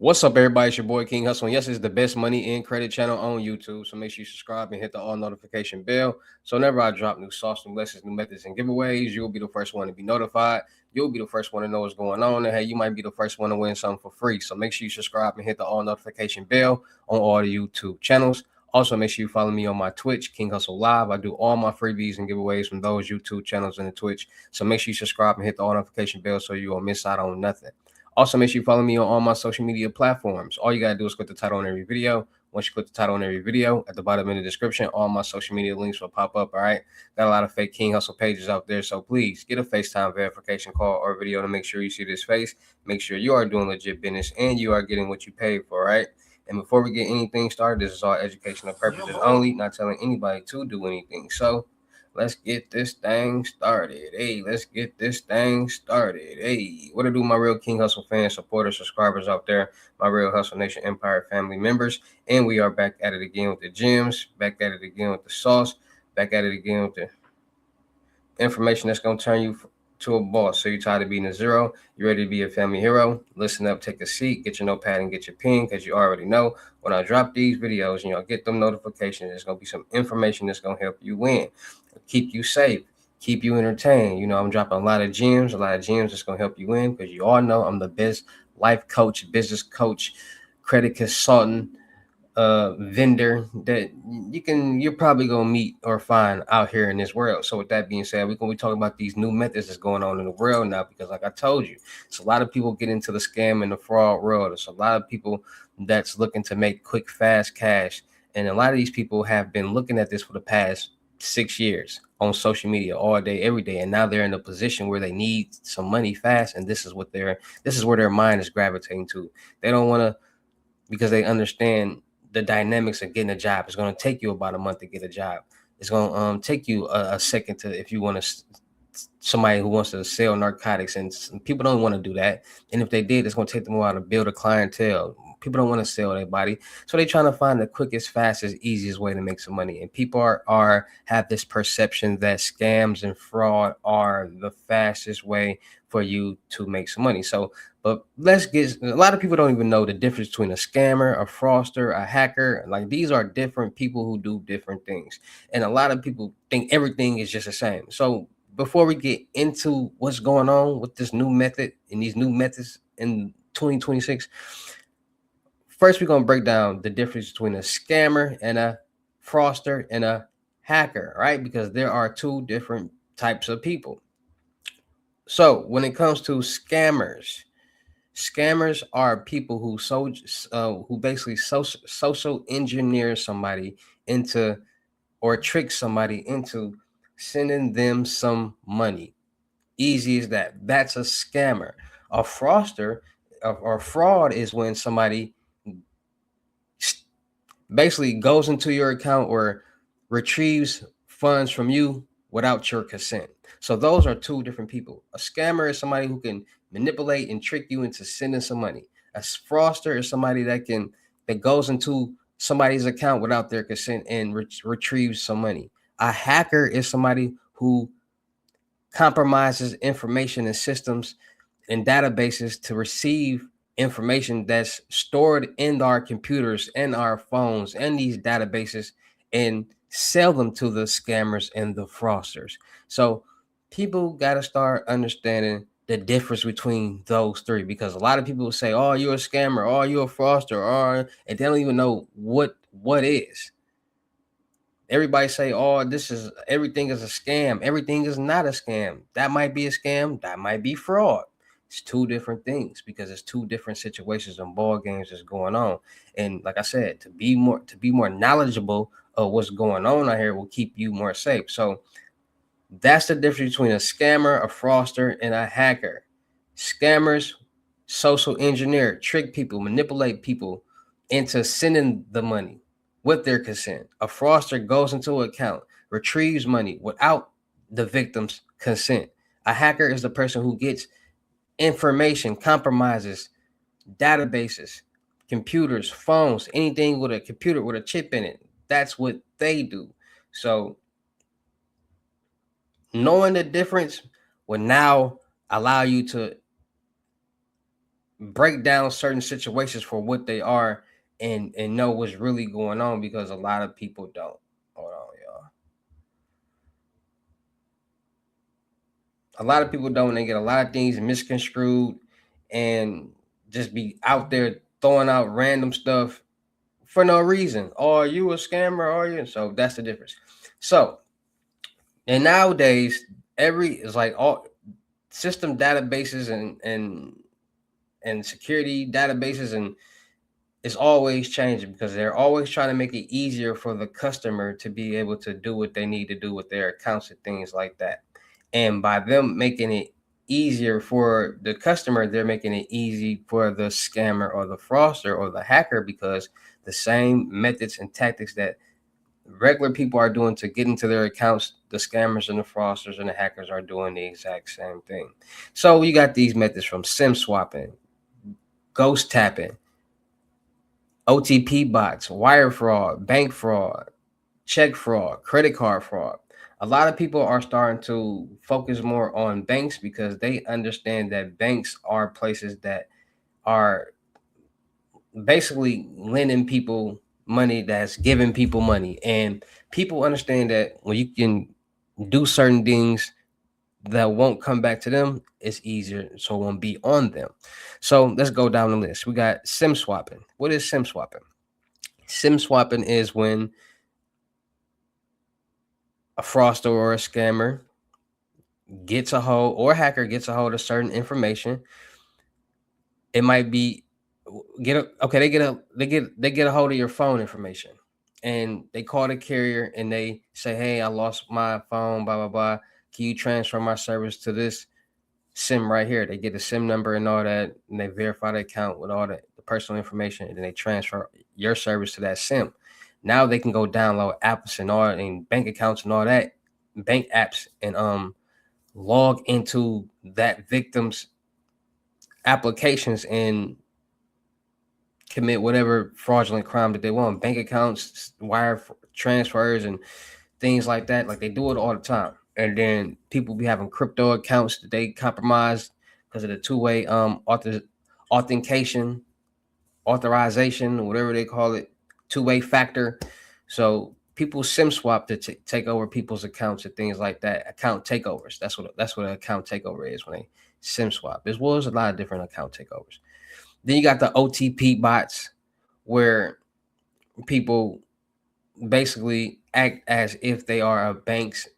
What's up, everybody? It's your boy King Hussle. And yes, it's the best money and credit channel on YouTube. So make sure you subscribe and hit the all notification bell. So whenever I drop new sauce, new lessons, new methods, and giveaways, you'll be the first one to be notified. You'll be the first one to know what's going on. And hey, you might be the first one to win something for free. So make sure you subscribe and hit the all notification bell on all the YouTube channels. Also, make sure you follow me on my Twitch, King Hussle Live. I do all my freebies and giveaways from those YouTube channels and the Twitch. So make sure you subscribe and hit the all notification bell so you won't miss out on nothing. Also, make sure you follow me on all my social media platforms. All you got to do is click the title on every video. Once you click the title on every video, at the bottom in the description, all my social media links will pop up, all right? Got a lot of fake King Hustle pages out there, so please get a FaceTime verification call or video to make sure you see this face. Make sure you are doing legit business and you are getting what you paid for, all right? And before we get anything started, this is all educational purposes only, not telling anybody to do anything. So let's get this thing started. Hey, let's get this thing started. Hey, what to do, my real King Hustle fans, supporters, subscribers out there, my real Hustle Nation Empire family members. And we are back at it again with the gems, back at it again with the sauce, back at it again with the information that's going to turn you to a boss. So you're tired of being a zero, you're ready to be a family hero. Listen up, take a seat, get your notepad and get your pen, because you already know when I drop these videos and y'all get them notifications, there's going to be some information that's going to help you win, keep you safe, keep you entertained. You know, I'm dropping a lot of gems that's going to help you win, because you all know I'm the best life coach, business coach, credit consultant, vendor that you're probably gonna meet or find out here in this world. So with that being said, we're gonna be talking about these new methods that's going on in the world now, because like I told you, it's a lot of people get into the scam and the fraud world. It's a lot of people that's looking to make quick, fast cash, and a lot of these people have been looking at this for the past 6 years on social media all day, every day, and now they're in a position where they need some money fast, and this is where their mind is gravitating to. They don't want to, because they understand the dynamics of getting a job. It's going to take you about a month to get a job. It's going to take you a second to, if you want to, somebody who wants to sell narcotics, and people don't want to do that. And if they did, it's going to take them a while to build a clientele. People don't want to sell their body, so they're trying to find the quickest, fastest, easiest way to make some money. And people are have this perception that scams and fraud are the fastest way for you to make some money. So, but let's get, a lot of people don't even know the difference between a scammer, a fraudster, a hacker. Like, these are different people who do different things. And a lot of people think everything is just the same. So before we get into what's going on with this new method and these new methods in 2026, first we're going to break down the difference between a scammer and a fraudster and a hacker, right? Because there are two different types of people. So when it comes to scammers, scammers are people who basically social engineer somebody into, or trick somebody into sending them some money. Easy as that. That's a scammer. A fraudster or fraud is when somebody basically goes into your account or retrieves funds from you without your consent. So those are two different people. A scammer is somebody who can manipulate and trick you into sending some money. A fraudster is somebody that goes into somebody's account without their consent and retrieves some money. A hacker is somebody who compromises information and systems and databases to receive information that's stored in our computers and our phones and these databases, and sell them to the scammers and the fraudsters. So people got to start understanding the difference between those three, because a lot of people say, oh, you're a scammer, oh, you're a fraudster, or, and they don't even know what is. Everybody say, oh, this is, everything is a scam. Everything is not a scam. That might be a scam. That might be fraud. It's two different things, because it's two different situations and ball games that's going on. And like I said, to be more knowledgeable of what's going on out here will keep you more safe. So that's the difference between a scammer, a fraudster, and a hacker. Scammers social engineer, trick people, manipulate people into sending the money with their consent. A fraudster goes into an account, retrieves money without the victim's consent. A hacker is the person who gets information, compromises databases, computers, phones, anything with a computer with a chip in it. That's what they do. So knowing the difference will now allow you to break down certain situations for what they are and know what's really going on, because a lot of people don't. Hold on, y'all. A lot of people don't. They get a lot of things misconstrued and just be out there throwing out random stuff for no reason. Oh, are you a scammer? Are you? So that's the difference. So, and nowadays, every is like all system databases and security databases, and it's always changing because they're always trying to make it easier for the customer to be able to do what they need to do with their accounts and things like that. And by them making it easier for the customer, they're making it easy for the scammer or the fraudster or the hacker, because the same methods and tactics that regular people are doing to get into their accounts, the scammers and the fraudsters and the hackers are doing the exact same thing. So you got these methods from SIM swapping, ghost tapping, OTP bots, wire fraud, bank fraud, check fraud, credit card fraud. A lot of people are starting to focus more on banks because they understand that banks are places that are basically lending people money, that's giving people money. And people understand that when you can do certain things that won't come back to them, it's easier, so it won't be on them. So let's go down the list. We got SIM swapping. What is SIM swapping? SIM swapping is when a fraudster or a scammer gets a hold, or a hacker gets a hold of certain information. It might be they get a hold of your phone information, and they call the carrier and they say, hey, I lost my phone, blah blah blah, can you transfer my service to this SIM right here? They get the SIM number and all that, and they verify the account with all the personal information, and then they transfer your service to that SIM. Now they can go download apps and all, and bank accounts and all that, bank apps, and log into that victim's applications and commit whatever fraudulent crime that they want. Bank accounts, wire transfers, and things like that. Like, they do it all the time. And then people be having crypto accounts that they compromise because of the two-way authentication, authorization, whatever they call it, two-way factor. So people SIM swap to take over people's accounts and things like that. Account takeovers. That's what an account takeover is, when they SIM swap. As well as a lot of different account takeovers. Then you got the OTP bots, where people basically act as if they are a bank's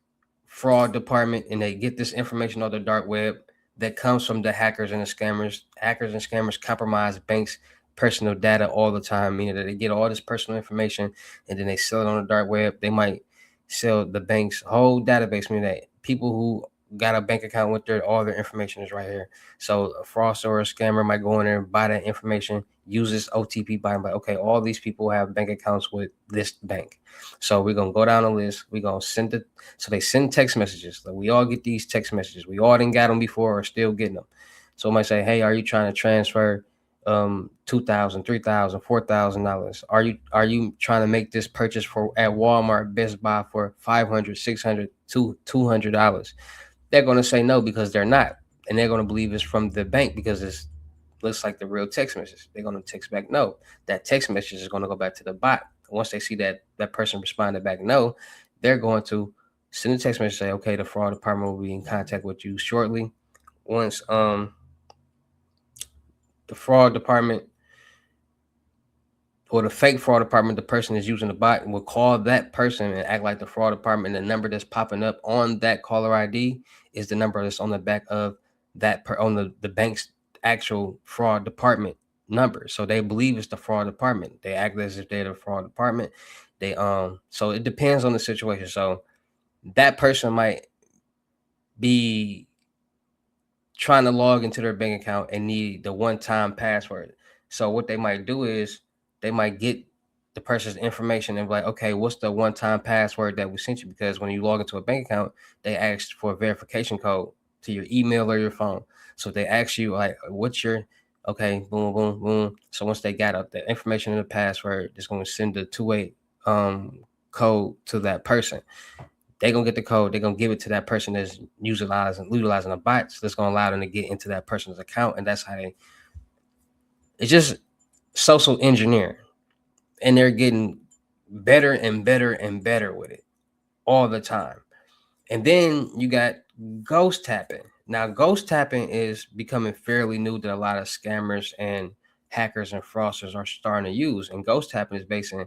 fraud department, and they get this information on the dark web that comes from the hackers and the scammers. Hackers and scammers compromise banks' personal data all the time, meaning that they get all this personal information and then they sell it on the dark web. They might sell the bank's whole database, meaning that people who got a bank account with all their information is right here. So a fraudster or a scammer might go in there and buy that information, use this OTP by, like, okay, all these people have bank accounts with this bank. So we're gonna go down the list. We're gonna send it. So they send text messages. Like, we all get these text messages. We all didn't got them before or still getting them. So it might say, hey, are you trying to transfer $2,000, $3,000, $4,000? Are you trying to make this purchase for at Walmart, Best Buy for $500, $600, $200? They're going to say no, because they're not, and they're going to believe it's from the bank because it looks like the real text message. They're going to text back no. That text message is going to go back to the bot. Once they see that person responded back no, they're going to send a text message, say, okay, the fraud department will be in contact with you shortly. Once the fraud department, or the fake fraud department, the person is using the bot, will call that person and act like the fraud department. And the number that's popping up on that caller ID is the number that's on the back of on the bank's actual fraud department number. So they believe it's the fraud department. They act as if they're the fraud department. So it depends on the situation. So that person might be trying to log into their bank account and need the one-time password. So what they might do is they might get the person's information and be like, okay, what's the one-time password that we sent you? Because when you log into a bank account, they ask for a verification code to your email or your phone. So they ask you, like, what's your, okay, boom, boom, boom. So once they got up the information and the password, it's going to send the two-way code to that person. They're gonna get the code, they're gonna give it to that person that's utilizing the bots that's gonna allow them to get into that person's account. And that's how they It's just social engineering, and they're getting better and better and better with it all the time. And then you got ghost tapping. Now, ghost tapping is becoming fairly new that a lot of scammers and hackers and fraudsters are starting to use. And ghost tapping is based on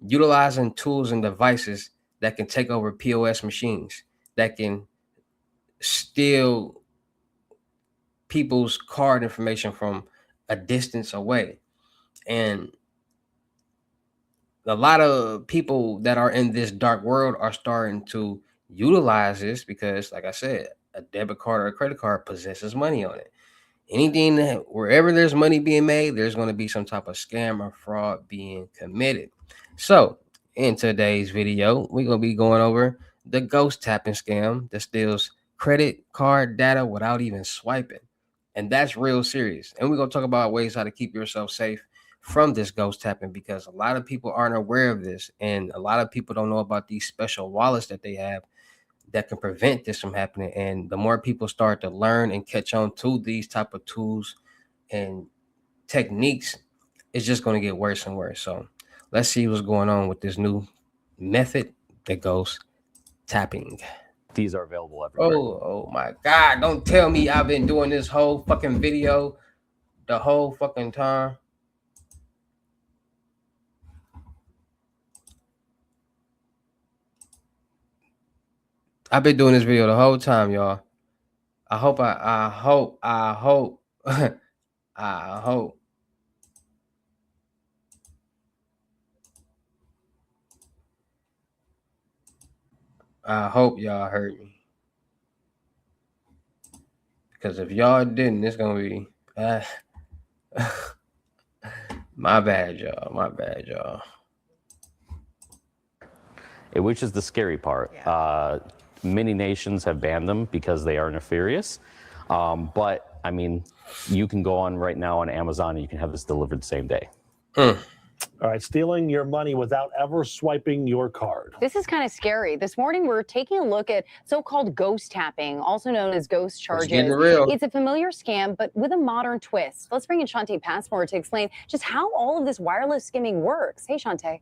utilizing tools and devices that can take over POS machines, that can steal people's card information from a distance away. And a lot of people that are in this dark world are starting to utilize this because, like I said, a debit card or a credit card possesses money on it. Anything that wherever there's money being made, there's going to be some type of scam or fraud being committed. So, in today's video, we're going to be going over the ghost tapping scam that steals credit card data without even swiping. And that's real serious. And we're going to talk about ways how to keep yourself safe from this ghost tapping because a lot of people aren't aware of this. And a lot of people don't know about these special wallets that they have that can prevent this from happening. And the more people start to learn and catch on to these type of tools and techniques, it's just going to get worse and worse. So let's see what's going on with this new method that goes tapping. These are available everywhere. Oh my God. Don't tell me I've been doing this whole fucking video the whole fucking time. I've been doing this video the whole time, y'all. I hope I hope I hope y'all heard me. Because if y'all didn't, it's gonna be my bad, y'all. My bad, y'all. Which is the scary part. Yeah. Many nations have banned them because they are nefarious. But I mean, you can go on right now on Amazon and you can have this delivered the same day. All right, stealing your money without ever swiping your card. This is kind of scary. This morning, we're taking a look at so-called ghost tapping, also known as ghost charges. It's a familiar scam, but with a modern twist. Let's bring in Shantae Passmore to explain just how all of this wireless skimming works. Hey, Shantae.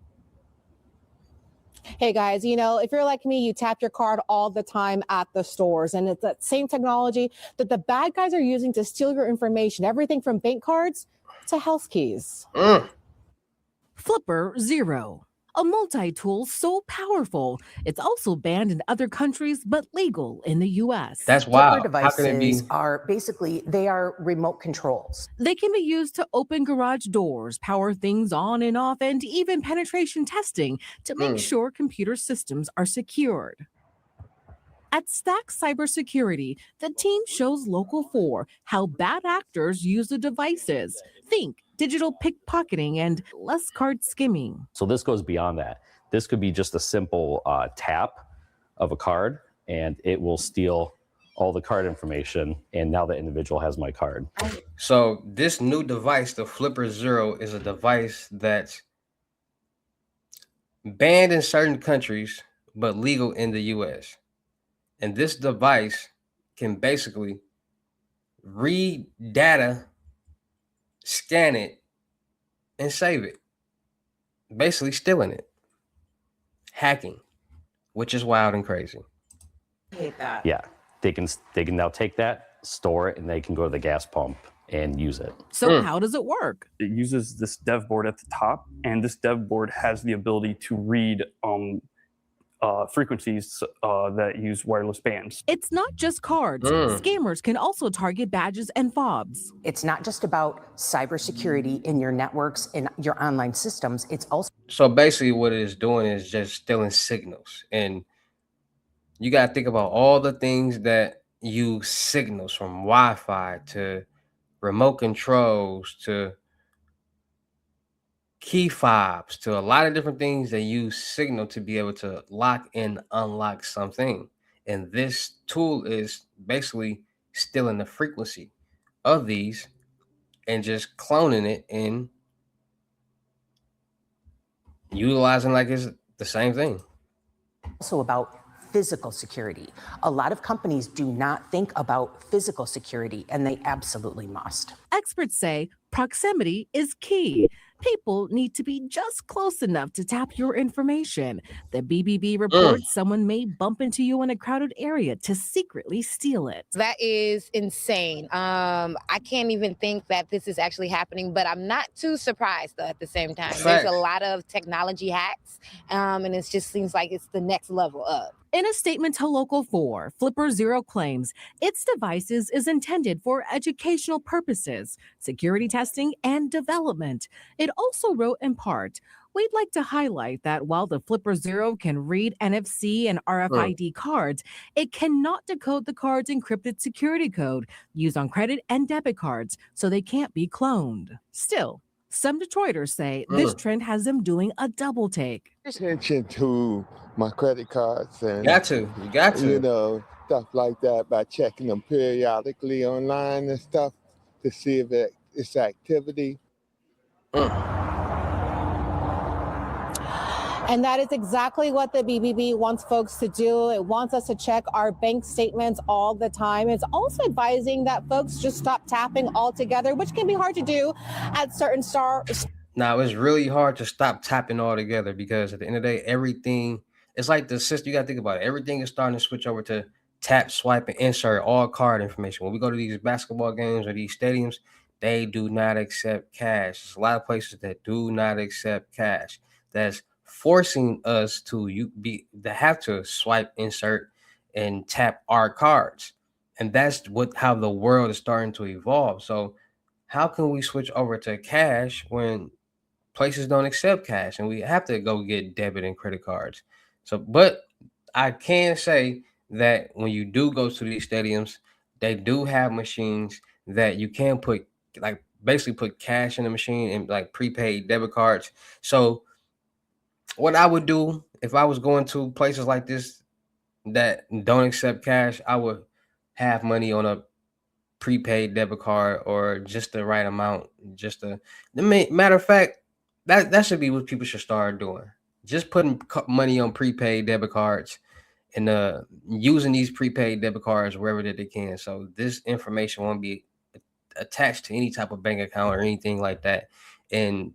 Hey guys, you know, if you're like me, you tap your card all the time at the stores, and it's that same technology that the bad guys are using to steal your information, everything from bank cards to health keys. Flipper Zero, a multi-tool so powerful, it's also banned in other countries but legal in the U.S. That's wild. Flipper devices are basically, they are remote controls. They can be used to open garage doors, power things on and off, and even penetration testing to make sure computer systems are secured. At Stack Cybersecurity, the team shows Local 4 how bad actors use the devices. Think digital pickpocketing and less card skimming. So this goes beyond that. This could be just a simple tap of a card, and it will steal all the card information, and now the individual has my card. So this new device, the Flipper Zero, is a device that's banned in certain countries but legal in the US. And this device can basically read data, scan it, and save it. Basically stealing it. Hacking, which is wild and crazy. I hate that. Yeah, they can now take that, store it, and they can go to the gas pump and use it. So how does it work? It uses this dev board at the top, and this dev board has the ability to read frequencies that use wireless bands. It's not just cards. Scammers can also target badges and fobs. It's not just about cybersecurity in your networks and your online systems. It's also... So basically what it is doing is just stealing signals. And you got to think about all the things that use signals, from Wi-Fi to remote controls to key fobs to a lot of different things that use signal to be able to lock and unlock something. And this tool is basically stealing the frequency of these and just cloning it and utilizing like it's the same thing. Also about physical security. A lot of companies do not think about physical security, and they absolutely must. Experts say Proximity is key. People need to be just close enough to tap your information. The BBB reports someone may bump into you in a crowded area to secretly steal it. That is insane. I can't even think that this is actually happening, but I'm not too surprised though at the same time. There's a lot of technology hacks, and it just seems like it's the next level up. In a statement to Local 4, Flipper Zero claims its devices is intended for educational purposes, security testing, and development. It also wrote in part, "We'd like to highlight that while the Flipper Zero can read NFC and RFID cards, it cannot decode the card's encrypted security code used on credit and debit cards, so they can't be cloned." Still, some Detroiters say this trend has them doing a double take. Attention to my credit cards and you got to, you know, stuff like that by checking them periodically online and stuff to see if it's activity. And that is exactly what the BBB wants folks to do. It wants us to check our bank statements all the time. It's also advising that folks just stop tapping altogether, which can be hard to do at certain stars. Now, it's really hard to stop tapping altogether because at the end of the day, everything, it's like the system, you got to think about it. Everything is starting to switch over to tap, swipe, and insert all card information. When we go to these basketball games or these stadiums, they do not accept cash. There's a lot of places that do not accept cash. That's forcing us to have to swipe, insert, and tap our cards. And that's how the world is starting to evolve. So how can we switch over to cash when places don't accept cash and we have to go get debit and credit cards? So, but I can say that when you do go to these stadiums, they do have machines that you can put, like, basically put cash in the machine and like prepaid debit cards. So what I would do if I was going to places like this that don't accept cash, I would have money on a prepaid debit card or just the right amount. Matter of fact, that should be what people should start doing. Just putting money on prepaid debit cards and using these prepaid debit cards wherever that they can. So this information won't be attached to any type of bank account or anything like that. And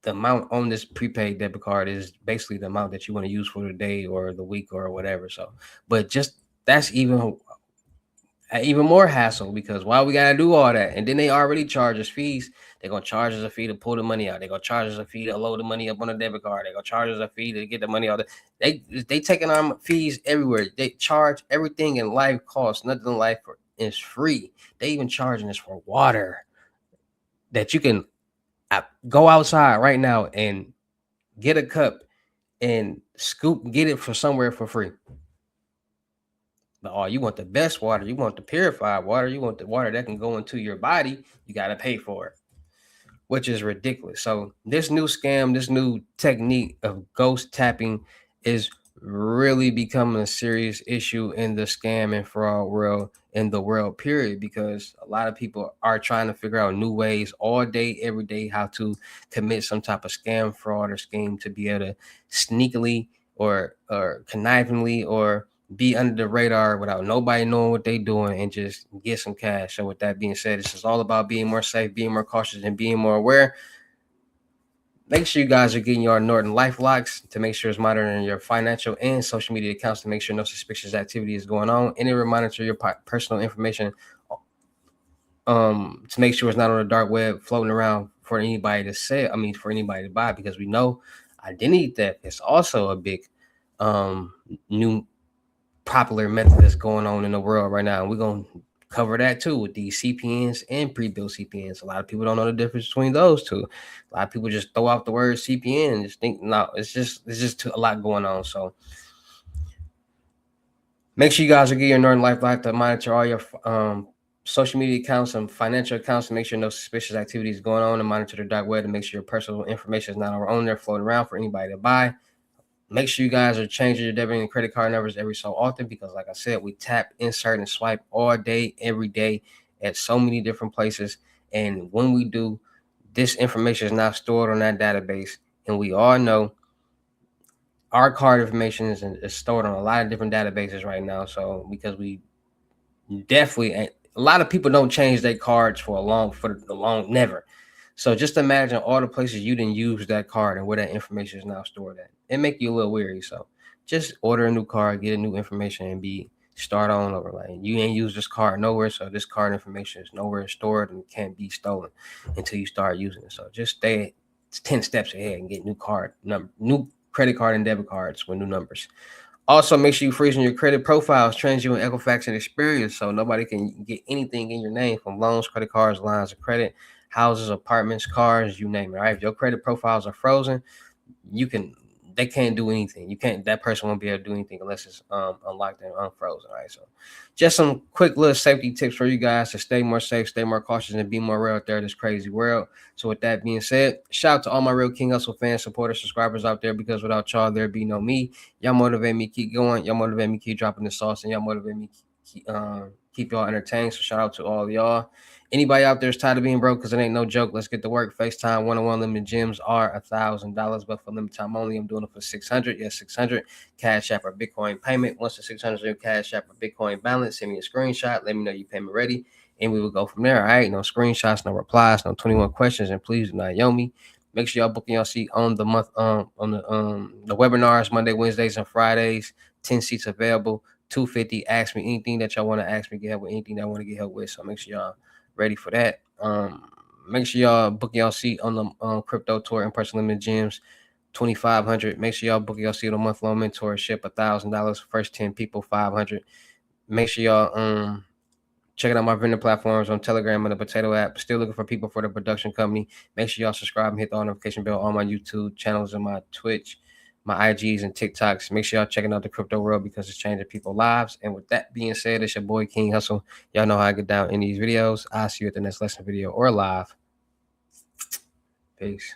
the amount on this prepaid debit card is basically the amount that you want to use for the day or the week or whatever. So, but just that's even more hassle because why we gotta do all that? And then they already charge us fees. They're gonna charge us a fee to pull the money out. They're gonna charge us a fee to load the money up on a debit card. They're gonna charge us a fee to get the money out. They taking our fees everywhere. They charge everything in life costs. Nothing in life is free. They even charging us for water that you can go outside right now and get a cup and get it for somewhere for free. But you want the best water, you want the purified water, you want the water that can go into your body, you got to pay for it, which is ridiculous. So this new scam, this new technique of ghost tapping is really becoming a serious issue in the scam and fraud world, in the world period, because a lot of people are trying to figure out new ways all day, every day, how to commit some type of scam, fraud, or scheme to be able to sneakily or connivingly or be under the radar without nobody knowing what they're doing and just get some cash. So with that being said, this is all about being more safe, being more cautious, and being more aware. Make sure you guys are getting your Norton LifeLocks to make sure it's monitoring your financial and social media accounts to make sure no suspicious activity is going on. And it will monitor your personal information to make sure it's not on the dark web floating around for anybody to sell. For anybody to buy, because we know identity theft is also a big new popular method that's going on in the world right now. And we're going to cover that too with these CPNs and pre-built CPNs. A lot of people don't know the difference between those two. A lot of people just throw out the word CPN and just think, no, it's just a lot going on. So make sure you guys are getting your Norton LifeLock to monitor all your social media accounts and financial accounts to make sure no suspicious activity is going on, and monitor the dark web to make sure your personal information is not on there floating around for anybody to buy. Make sure you guys are changing your debit and credit card numbers every so often, because like I said, we tap, insert, and swipe all day, every day at so many different places. And when we do, this information is not stored on that database. And we all know our card information is stored on a lot of different databases right now. So because we definitely, a lot of people don't change their cards never. So just imagine all the places you didn't use that card and where that information is now stored at. It make you a little weary. So just order a new card, get a new information, and start on over. Like you ain't used this card nowhere, so this card information is nowhere stored and can't be stolen until you start using it. So just stay 10 steps ahead and get new credit card and debit cards with new numbers. Also, make sure you freeze on your credit profiles, TransUnion, Equifax, and Experience, so nobody can get anything in your name from loans, credit cards, lines of credit, houses, apartments, cars, you name it. All right, if your credit profiles are frozen, they can't do anything. That person won't be able to do anything unless it's unlocked and unfrozen. All right. So just some quick little safety tips for you guys to stay more safe, stay more cautious, and be more real out there in this crazy world. So with that being said, shout out to all my real King Hussle fans, supporters, subscribers out there, because without y'all, there'd be no me. Y'all motivate me, keep going. Y'all motivate me, keep dropping the sauce, and y'all motivate me, keep y'all entertained. So shout out to all of y'all. Anybody out there is tired of being broke, because it ain't no joke. Let's get to work. FaceTime one-on-one limited gyms are $1,000, but for limited time only, I'm doing it for $600. Yes, $600. Cash App or Bitcoin payment. Once the $600 is your Cash App or Bitcoin balance, send me a screenshot. Let me know you payment ready, and we will go from there. All right. No screenshots, no replies, no 21 questions, and please do not yell me. Make sure y'all booking y'all seat on the month on the webinars Monday, Wednesdays, and Fridays. 10 seats available. $250. Ask me anything that y'all want to ask me. Get help with anything that I want to get help with. So make sure y'all ready for that. Make sure y'all book y'all seat on the crypto tour in person limited gyms, $2,500. Make sure y'all book y'all seat on month-long mentorship, $1,000. First 10 people, $500. Make sure y'all checking out my vendor platforms on Telegram and the Potato app. Still looking for people for the production company. Make sure y'all subscribe and hit the notification bell on my YouTube channels and my Twitch, my IGs and TikToks. Make sure y'all checking out the crypto world, because it's changing people's lives. And with that being said, it's your boy King Hussle. Y'all know how I get down in these videos. I'll see you at the next lesson video or live. Peace.